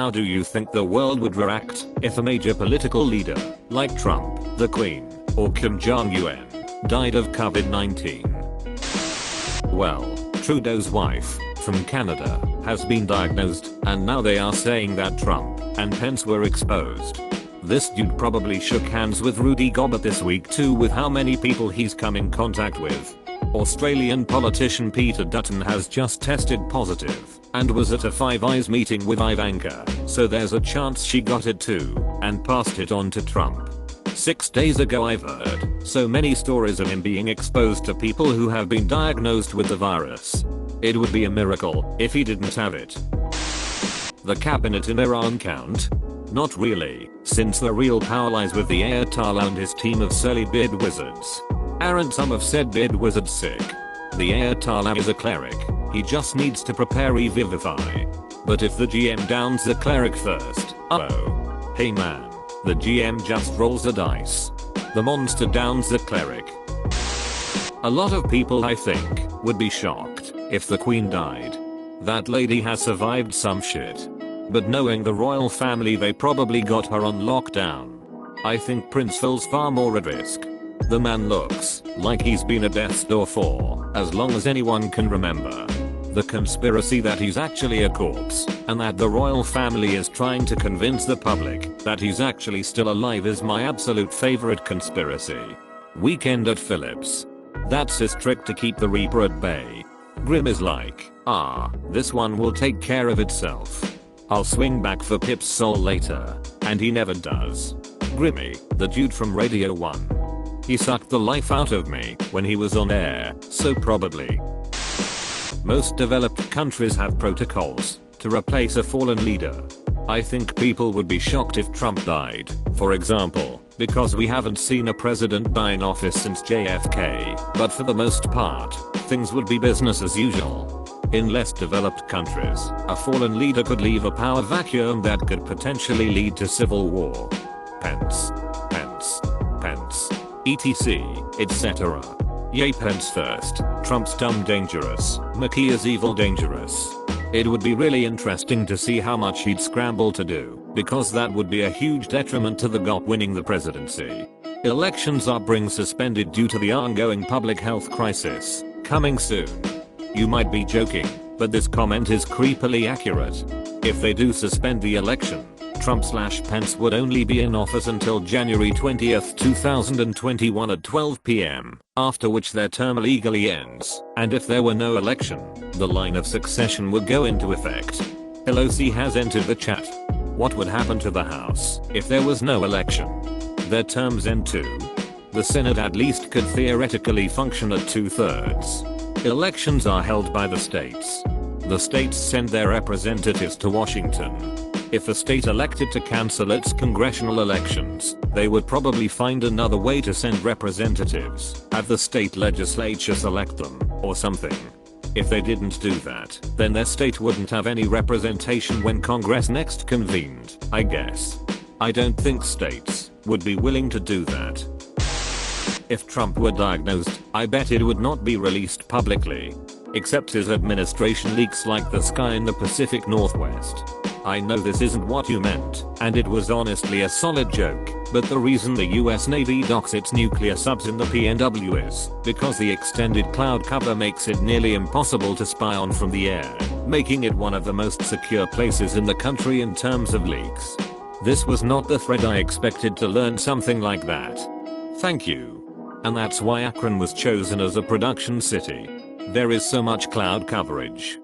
How do you think the world would react if a major political leader, like Trump, the Queen, or Kim Jong-un, died of COVID-19? Well, Trudeau's wife, from Canada, has been diagnosed, and now they are saying that Trump and Pence were exposed. This dude probably shook hands with Rudy Gobert this week too, with how many people he's come in contact with. Australian politician Peter Dutton has just tested positive and was at a Five Eyes meeting with Ivanka, so there's a chance she got it too and passed it on to Trump. 6 days ago I've heard so many stories of him being exposed to people who have been diagnosed with the virus. It would be a miracle if he didn't have it. The cabinet in Iran count? Not really, since the real power lies with the Ayatollah and his team of surly beard wizards. Aren't some have said beard wizards sick? The Ayatollah is a cleric, he just needs to prepare revivify. But if the GM downs the cleric first, oh. Hey man, the GM just rolls the dice. The monster downs the cleric. A lot of people I think would be shocked if the Queen died. That lady has survived some shit. But knowing the royal family, they probably got her on lockdown. I think Prince Phil's far more at risk. The man looks like he's been at death's door for as long as anyone can remember. The conspiracy that he's actually a corpse and that the royal family is trying to convince the public that he's actually still alive is my absolute favorite conspiracy. Weekend at Phillips. That's his trick to keep the Reaper at bay. Grim is like, this one will take care of itself. I'll swing back for Pip's soul later. And he never does. Grimmy, the dude from Radio 1. He sucked the life out of me when he was on air, so probably. Most developed countries have protocols to replace a fallen leader. I think people would be shocked if Trump died, for example, because we haven't seen a president die in office since JFK, but for the most part, things would be business as usual. In less developed countries, a fallen leader could leave a power vacuum that could potentially lead to civil war. Pence, etc, etc. Yay Pence first, Trump's dumb dangerous, McKee is evil dangerous. It would be really interesting to see how much he'd scramble to do, because that would be a huge detriment to the GOP winning the presidency. Elections are being suspended due to the ongoing public health crisis, coming soon. You might be joking, but this comment is creepily accurate. If they do suspend the election, Trump/Pence would only be in office until January 20th, 2021 at 12 p.m., after which their term legally ends, and if there were no election, the line of succession would go into effect. Pelosi has entered the chat. What would happen to the House if there was no election? Their terms end too. The Senate at least could theoretically function at 2/3. Elections are held by the states. The states send their representatives to Washington. If a state elected to cancel its congressional elections, they would probably find another way to send representatives, have the state legislature select them, or something. If they didn't do that, then their state wouldn't have any representation when Congress next convened, I guess. I don't think states would be willing to do that. If Trump were diagnosed, I bet it would not be released publicly. Except his administration leaks like the sky in the Pacific Northwest. I know this isn't what you meant, and it was honestly a solid joke, but the reason the US Navy docks its nuclear subs in the PNW is because the extended cloud cover makes it nearly impossible to spy on from the air, making it one of the most secure places in the country in terms of leaks. This was not the thread I expected to learn something like that. Thank you. And that's why Akron was chosen as a production city. There is so much cloud coverage